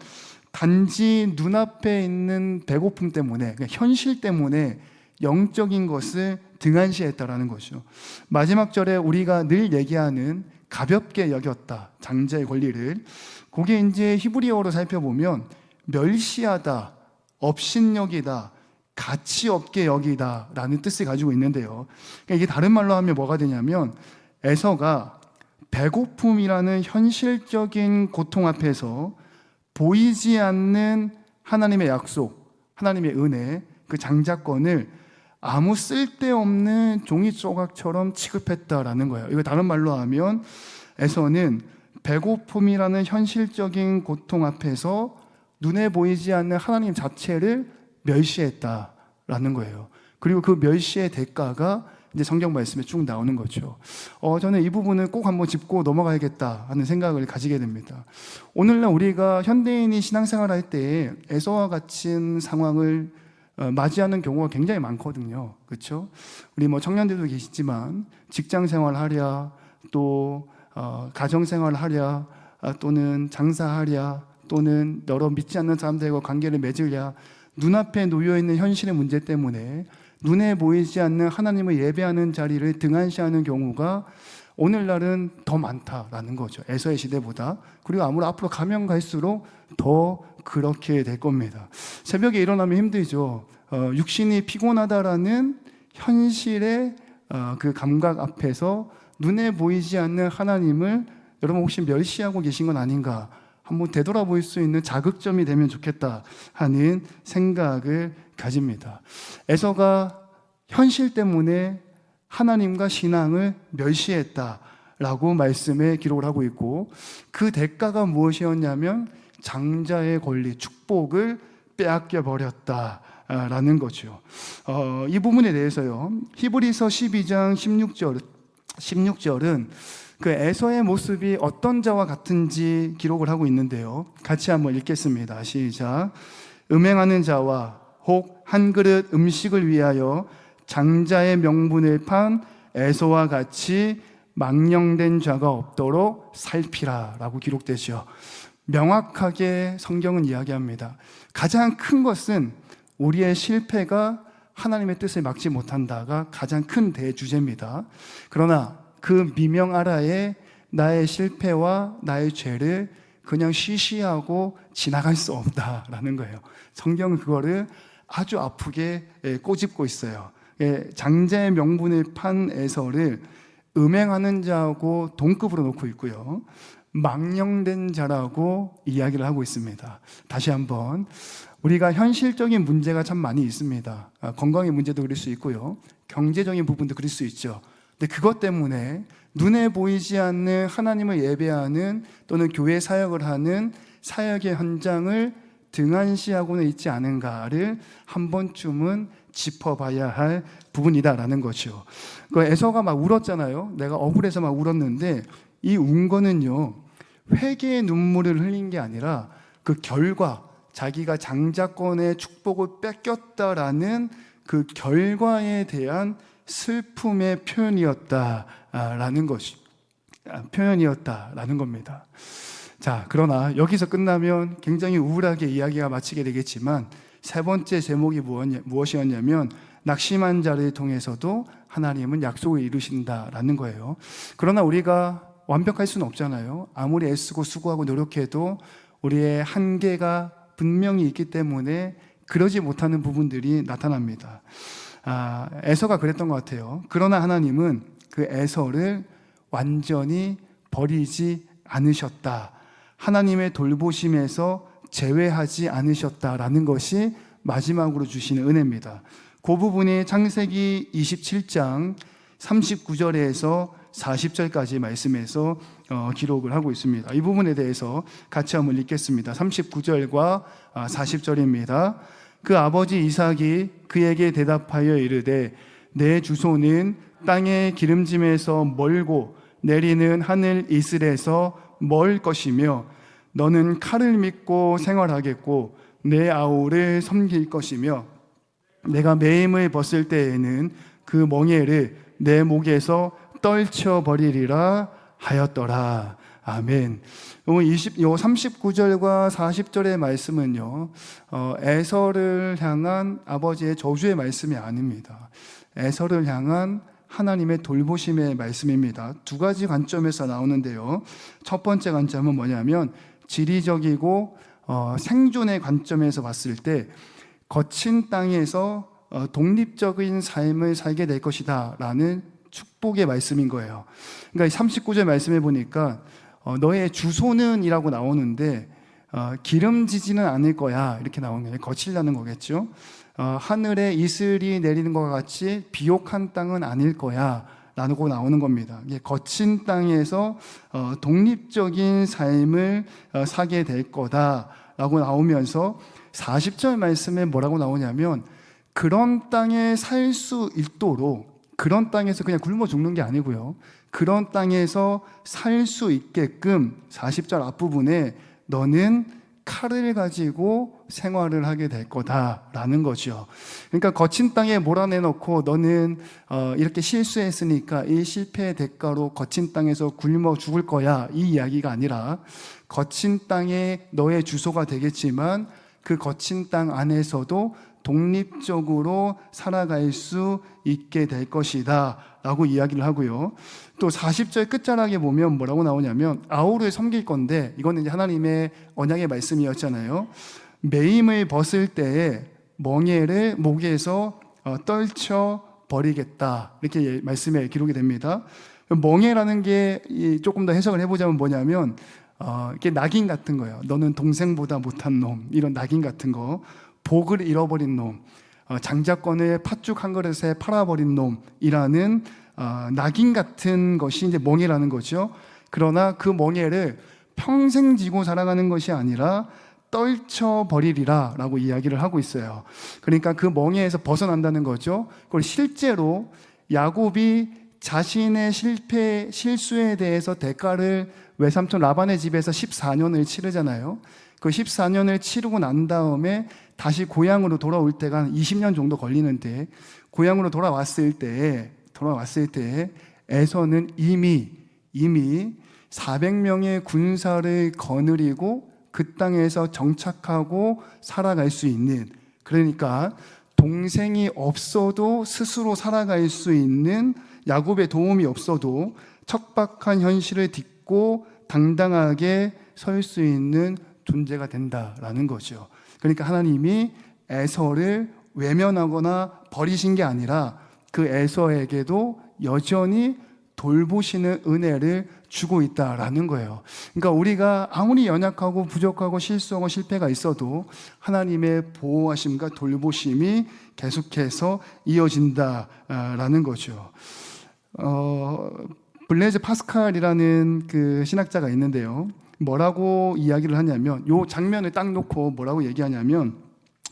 단지 눈앞에 있는 배고픔 때문에, 그러니까 현실 때문에 영적인 것을 등한시했다라는 거죠. 마지막 절에 우리가 늘 얘기하는 가볍게 여겼다, 장자의 권리를, 그게 이제 히브리어로 살펴보면 멸시하다, 업신여기다, 가치 없게 여기다 라는 뜻을 가지고 있는데요. 그러니까 이게 다른 말로 하면 뭐가 되냐면 에서가 배고픔이라는 현실적인 고통 앞에서 보이지 않는 하나님의 약속, 하나님의 은혜, 그 장자권을 아무 쓸데없는 종이 조각처럼 취급했다라는 거예요. 이거 다른 말로 하면 에서는 배고픔이라는 현실적인 고통 앞에서 눈에 보이지 않는 하나님 자체를 멸시했다라는 거예요. 그리고 그 멸시의 대가가 이제 성경 말씀에 쭉 나오는 거죠. 저는 이 부분을 꼭 한번 짚고 넘어가야겠다 하는 생각을 가지게 됩니다. 오늘날 우리가 현대인이 신앙생활 할 때 에서와 같은 상황을 맞이하는 경우가 굉장히 많거든요. 그렇죠? 우리 뭐 청년들도 계시지만 직장 생활하랴, 또 가정 생활하랴, 또는 장사하랴, 또는 여러 믿지 않는 사람들과 관계를 맺으랴, 눈앞에 놓여있는 현실의 문제 때문에 눈에 보이지 않는 하나님을 예배하는 자리를 등한시하는 경우가 오늘날은 더 많다라는 거죠. 에서의 시대보다. 그리고 아무리 앞으로 가면 갈수록 더 그렇게 될 겁니다. 새벽에 일어나면 힘들죠. 육신이 피곤하다라는 현실의 그 감각 앞에서 눈에 보이지 않는 하나님을 여러분 혹시 멸시하고 계신 건 아닌가 한번 되돌아볼 수 있는 자극점이 되면 좋겠다 하는 생각을 가집니다. 에서가 현실 때문에 하나님과 신앙을 멸시했다라고 말씀에 기록을 하고 있고, 그 대가가 무엇이었냐면 장자의 권리, 축복을 빼앗겨 버렸다라는 거죠. 이 부분에 대해서요, 히브리서 12장 16절은 그 에서의 모습이 어떤 자와 같은지 기록을 하고 있는데요. 같이 한번 읽겠습니다. 시작. 음행하는 자와 혹 한 그릇 음식을 위하여 장자의 명분을 판 에서와 같이 망령된 자가 없도록 살피라 라고 기록되죠. 명확하게 성경은 이야기합니다. 가장 큰 것은 우리의 실패가 하나님의 뜻을 막지 못한다가 가장 큰 대주제입니다. 그러나 그 미명 아래에 나의 실패와 나의 죄를 그냥 쉬쉬하고 지나갈 수 없다라는 거예요. 성경은 그거를 아주 아프게 꼬집고 있어요. 장자의 명분을 판 에서를 음행하는 자하고 동급으로 놓고 있고요, 망령된 자라고 이야기를 하고 있습니다. 다시 한번, 우리가 현실적인 문제가 참 많이 있습니다. 건강의 문제도 그럴 수 있고요, 경제적인 부분도 그럴 수 있죠. 근데 그것 때문에 눈에 보이지 않는 하나님을 예배하는 또는 교회 사역을 하는 사역의 현장을 등한시하고는 있지 않은가를 한 번쯤은 짚어봐야 할 부분이다라는 거죠. 그 에서가 막 울었잖아요. 내가 억울해서 막 울었는데 이 운 거는요, 회개의 눈물을 흘린 게 아니라 그 결과, 자기가 장자권의 축복을 뺏겼다라는 그 결과에 대한 슬픔의 표현이었다라는 것이 표현이었다라는 겁니다. 자, 그러나 여기서 끝나면 굉장히 우울하게 이야기가 마치게 되겠지만 세 번째 제목이 무엇이었냐면 낙심한 자를 통해서도 하나님은 약속을 이루신다라는 거예요. 그러나 우리가 완벽할 수는 없잖아요. 아무리 애쓰고 수고하고 노력해도 우리의 한계가 분명히 있기 때문에 그러지 못하는 부분들이 나타납니다. 에서가 그랬던 것 같아요. 그러나 하나님은 그 에서를 완전히 버리지 않으셨다. 하나님의 돌보심에서 제외하지 않으셨다라는 것이 마지막으로 주시는 은혜입니다. 그 부분이 창세기 27장 39절에서 40절까지 말씀에서 기록을 하고 있습니다. 이 부분에 대해서 같이 한번 읽겠습니다. 39절과 40절입니다. 그 아버지 이삭이 그에게 대답하여 이르되 내 주소는 땅의 기름짐에서 멀고 내리는 하늘 이슬에서 멀 것이며 너는 칼을 믿고 생활하겠고 내 아우를 섬길 것이며 내가 매임을 벗을 때에는 그 멍에를 내 목에서 떨쳐버리리라 하였더라. 아멘. 요 39절과 40절의 말씀은요, 에서를 향한 아버지의 저주의 말씀이 아닙니다. 에서를 향한 하나님의 돌보심의 말씀입니다. 두 가지 관점에서 나오는데요. 첫 번째 관점은 뭐냐면 지리적이고 생존의 관점에서 봤을 때 거친 땅에서 독립적인 삶을 살게 될 것이다 라는 축복의 말씀인 거예요. 그러니까 39절 말씀해 보니까 너의 주소는 이라고 나오는데 기름지지는 않을 거야 이렇게 나오는 거예요. 거칠다는 거겠죠. 하늘에 이슬이 내리는 것과 같이 비옥한 땅은 아닐 거야 라고 나오는 겁니다. 거친 땅에서 독립적인 삶을 사게 될 거다라고 나오면서 40절 말씀에 뭐라고 나오냐면 그런 땅에 살 수 있도록, 그런 땅에서 그냥 굶어 죽는 게 아니고요, 그런 땅에서 살 수 있게끔 40절 앞부분에 너는 칼을 가지고 생활을 하게 될 거다라는 거죠. 그러니까 거친 땅에 몰아내놓고 너는 이렇게 실수했으니까 이 실패의 대가로 거친 땅에서 굶어 죽을 거야 이 이야기가 아니라 거친 땅에 너의 주소가 되겠지만 그 거친 땅 안에서도 독립적으로 살아갈 수 있게 될 것이다 라고 이야기를 하고요. 또 40절 끝자락에 보면 뭐라고 나오냐면 아우를 섬길 건데, 이거는 이제 하나님의 언약의 말씀이었잖아요. 매임을 벗을 때에 멍에를 목에서 떨쳐 버리겠다 이렇게 말씀에 기록이 됩니다. 멍에라는 게 조금 더 해석을 해보자면 뭐냐면 이게 낙인 같은 거예요. 너는 동생보다 못한 놈, 이런 낙인 같은 거. 복을 잃어버린 놈, 장자권을 팥죽 한 그릇에 팔아버린 놈이라는 낙인 같은 것이 이제 멍에라는 거죠. 그러나 그 멍에를 평생 지고 살아가는 것이 아니라 떨쳐버리리라 라고 이야기를 하고 있어요. 그러니까 그 멍에에서 벗어난다는 거죠. 그걸 실제로 야곱이 자신의 실수에 대해서 대가를 외삼촌 라반의 집에서 14년을 치르잖아요. 그 14년을 치르고 난 다음에 다시 고향으로 돌아올 때가 한 20년 정도 걸리는데, 고향으로 돌아왔을 때 에서는 이미 400명의 군사를 거느리고 그 땅에서 정착하고 살아갈 수 있는, 그러니까 동생이 없어도 스스로 살아갈 수 있는, 야곱의 도움이 없어도 척박한 현실을 딛고 당당하게 설 수 있는 존재가 된다라는 거죠. 그러니까 하나님이 에서를 외면하거나 버리신 게 아니라 그 에서에게도 여전히 돌보시는 은혜를 주고 있다라는 거예요. 그러니까 우리가 아무리 연약하고 부족하고 실수하고 실패가 있어도 하나님의 보호하심과 돌보심이 계속해서 이어진다라는 거죠. 블레이즈 파스칼이라는 그 신학자가 있는데요. 뭐라고 이야기를 하냐면, 이 장면을 딱 놓고 뭐라고 얘기하냐면,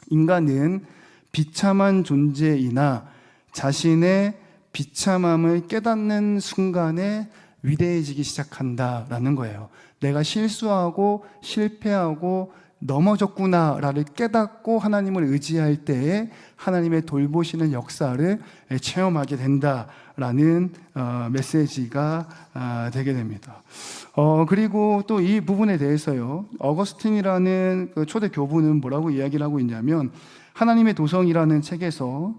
인간은 비참한 존재이나 자신의 비참함을 깨닫는 순간에 위대해지기 시작한다라는 거예요. 내가 실수하고 실패하고 넘어졌구나를 깨닫고 하나님을 의지할 때에 하나님의 돌보시는 역사를 체험하게 된다라는 메시지가 되게 됩니다. 그리고 또 이 부분에 대해서요, 어거스틴이라는 그 초대 교부는 뭐라고 이야기를 하고 있냐면, 하나님의 도성이라는 책에서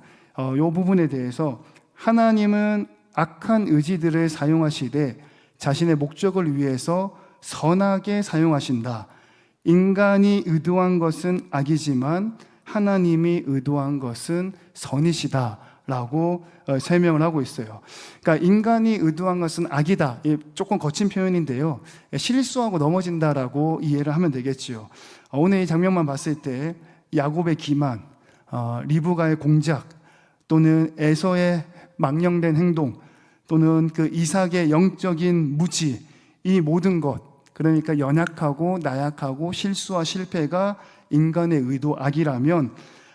이 부분에 대해서 하나님은 악한 의지들을 사용하시되 자신의 목적을 위해서 선하게 사용하신다. 인간이 의도한 것은 악이지만 하나님이 의도한 것은 선이시다 라고 설명을 하고 있어요. 그러니까 인간이 의도한 것은 악이다, 조금 거친 표현인데요, 실수하고 넘어진다라고 이해를 하면 되겠지요. 오늘 이 장면만 봤을 때 야곱의 기만, 리브가의 공작, 또는 에서의 망령된 행동, 또는 그 이삭의 영적인 무지, 이 모든 것, 그러니까 연약하고 나약하고 실수와 실패가 인간의 의도 악이라면,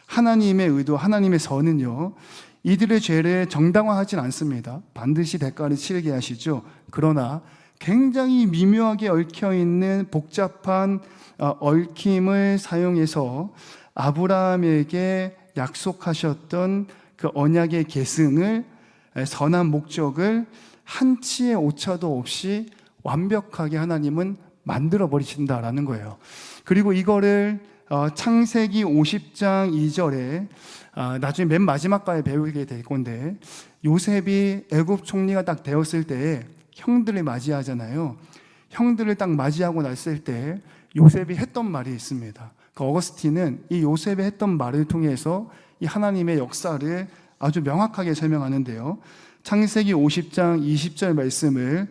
하나님의 의도, 하나님의 선은요, 이들의 죄를 정당화하진 않습니다. 반드시 대가를 치르게 하시죠. 그러나 굉장히 미묘하게 얽혀있는 복잡한 얽힘을 사용해서 아브라함에게 약속하셨던 그 언약의 계승을, 선한 목적을 한치의 오차도 없이 완벽하게 하나님은 만들어 버리신다라는 거예요. 그리고 이거를 창세기 50장 2절에 나중에 맨 마지막까지 배우게 될 건데, 요셉이 애굽 총리가 딱 되었을 때 형들을 맞이하잖아요. 형들을 딱 맞이하고 났을 때 요셉이 했던 말이 있습니다. 그 어거스틴은 이 요셉이 했던 말을 통해서 이 하나님의 역사를 아주 명확하게 설명하는데요, 창세기 50장 20절 말씀을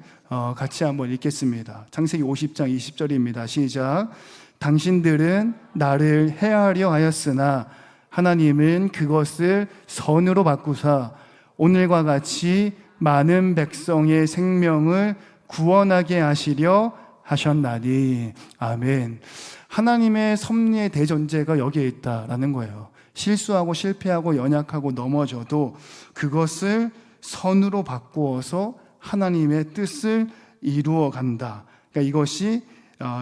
같이 한번 읽겠습니다. 창세기 50장 20절입니다. 시작. 당신들은 나를 해하려 하였으나 하나님은 그것을 선으로 바꾸사 오늘과 같이 많은 백성의 생명을 구원하게 하시려 하셨나니. 아멘. 하나님의 섭리의 대전제가 여기에 있다라는 거예요. 실수하고 실패하고 연약하고 넘어져도 그것을 선으로 바꾸어서 하나님의 뜻을 이루어 간다. 그러니까 이것이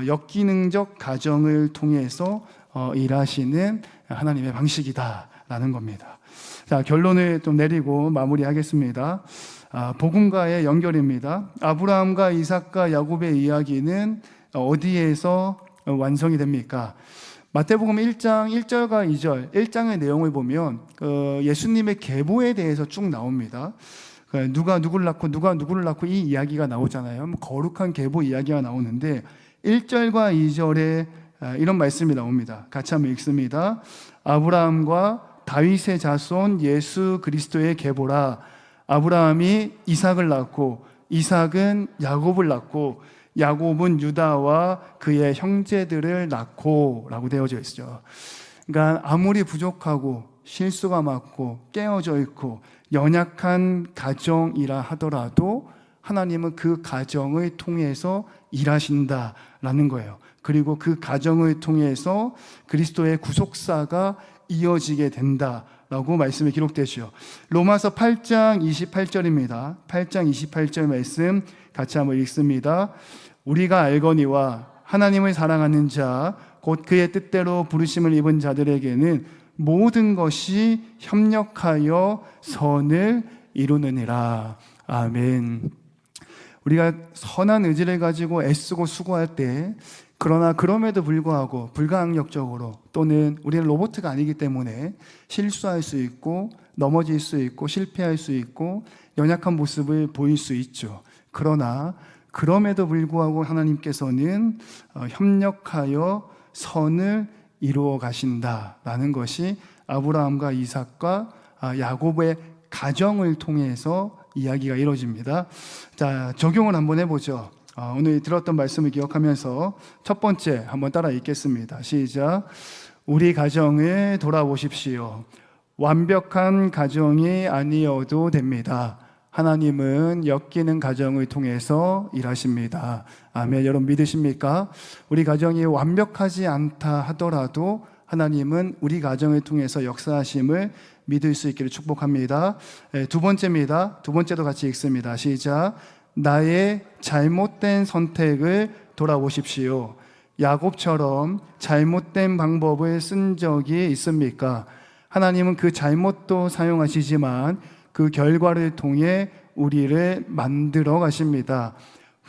역기능적 가정을 통해서 일하시는 하나님의 방식이다라는 겁니다. 자, 결론을 좀 내리고 마무리하겠습니다. 복음과의 연결입니다. 아브라함과 이삭과 야곱의 이야기는 어디에서 완성이 됩니까? 마태복음 1장 1절과 2절, 1장의 내용을 보면 예수님의 계보에 대해서 쭉 나옵니다. 누가 누구를 낳고 누가 누구를 낳고 이 이야기가 나오잖아요. 거룩한 계보 이야기가 나오는데 1절과 2절에 이런 말씀이 나옵니다. 같이 한번 읽습니다. 아브라함과 다윗의 자손 예수 그리스도의 계보라. 아브라함이 이삭을 낳고 이삭은 야곱을 낳고 야곱은 유다와 그의 형제들을 낳고 라고 되어져 있죠. 그러니까 아무리 부족하고 실수가 많고 깨어져 있고 연약한 가정이라 하더라도 하나님은 그 가정을 통해서 일하신다라는 거예요. 그리고 그 가정을 통해서 그리스도의 구속사가 이어지게 된다라고 말씀이 기록되죠. 로마서 8장 28절입니다. 8장 28절 말씀 같이 한번 읽습니다. 우리가 알거니와 하나님을 사랑하는 자 곧 그의 뜻대로 부르심을 입은 자들에게는 모든 것이 협력하여 선을 이루느니라. 아멘. 우리가 선한 의지를 가지고 애쓰고 수고할 때, 그러나 그럼에도 불구하고 불가항력적으로, 또는 우리는 로봇가 아니기 때문에 실수할 수 있고 넘어질 수 있고 실패할 수 있고 연약한 모습을 보일 수 있죠. 그러나 그럼에도 불구하고 하나님께서는 협력하여 선을 이루어 가신다라는 것이 아브라함과 이삭과 야곱의 가정을 통해서 이야기가 이루어집니다. 자, 적용을 한번 해보죠. 오늘 들었던 말씀을 기억하면서 첫 번째 한번 따라 읽겠습니다. 시작. 우리 가정을 돌아보십시오. 완벽한 가정이 아니어도 됩니다. 하나님은 엮이는 가정을 통해서 일하십니다. 아멘. 여러분 믿으십니까? 우리 가정이 완벽하지 않다 하더라도 하나님은 우리 가정을 통해서 역사하심을 믿을 수 있기를 축복합니다. 두 번째입니다. 두 번째도 같이 읽습니다. 시작. 나의 잘못된 선택을 돌아보십시오. 야곱처럼 잘못된 방법을 쓴 적이 있습니까? 하나님은 그 잘못도 사용하시지만 그 결과를 통해 우리를 만들어 가십니다.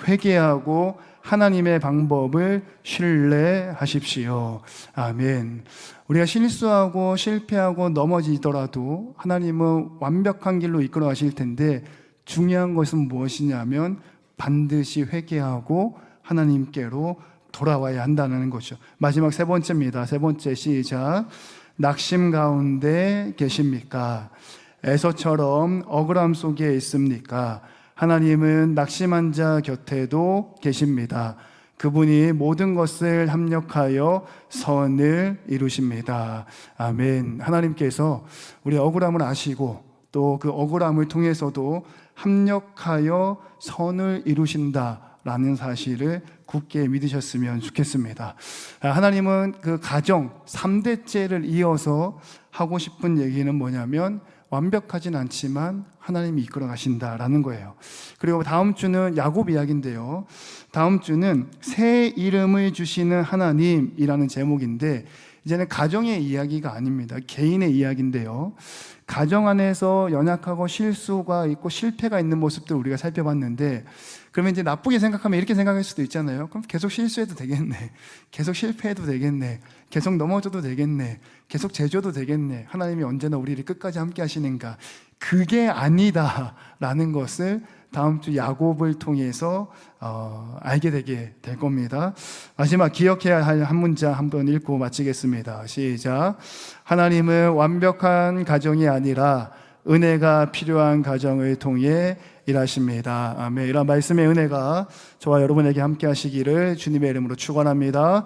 회개하고 하나님의 방법을 신뢰하십시오. 아멘. 우리가 실수하고 실패하고 넘어지더라도 하나님은 완벽한 길로 이끌어 가실 텐데, 중요한 것은 무엇이냐면 반드시 회개하고 하나님께로 돌아와야 한다는 거죠. 마지막 세 번째입니다. 세 번째, 시작. 낙심 가운데 계십니까? 에서처럼 억울함 속에 있습니까? 하나님은 낙심한 자 곁에도 계십니다. 그분이 모든 것을 합력하여 선을 이루십니다. 아멘. 하나님께서 우리 억울함을 아시고 또 그 억울함을 통해서도 합력하여 선을 이루신다라는 사실을 굳게 믿으셨으면 좋겠습니다. 하나님은 그 가정 3대째를 이어서 하고 싶은 얘기는 뭐냐면, 완벽하진 않지만 하나님이 이끌어 가신다라는 거예요. 그리고 다음 주는 야곱 이야기인데요, 다음 주는 새 이름을 주시는 하나님이라는 제목인데, 이제는 가정의 이야기가 아닙니다. 개인의 이야기인데요, 가정 안에서 연약하고 실수가 있고 실패가 있는 모습들 우리가 살펴봤는데, 그러면 이제 나쁘게 생각하면 이렇게 생각할 수도 있잖아요. 그럼 계속 실수해도 되겠네, 계속 실패해도 되겠네, 계속 넘어져도 되겠네, 계속 제조도 되겠네, 하나님이 언제나 우리를 끝까지 함께 하시는가. 그게 아니다라는 것을 다음 주 야곱을 통해서 알게 되게 될 겁니다. 마지막 기억해야 할 한 문장 한번 읽고 마치겠습니다. 시작. 하나님은 완벽한 가정이 아니라 은혜가 필요한 가정을 통해 일하십니다. 아멘. 이런 말씀의 은혜가 저와 여러분에게 함께 하시기를 주님의 이름으로 축원합니다.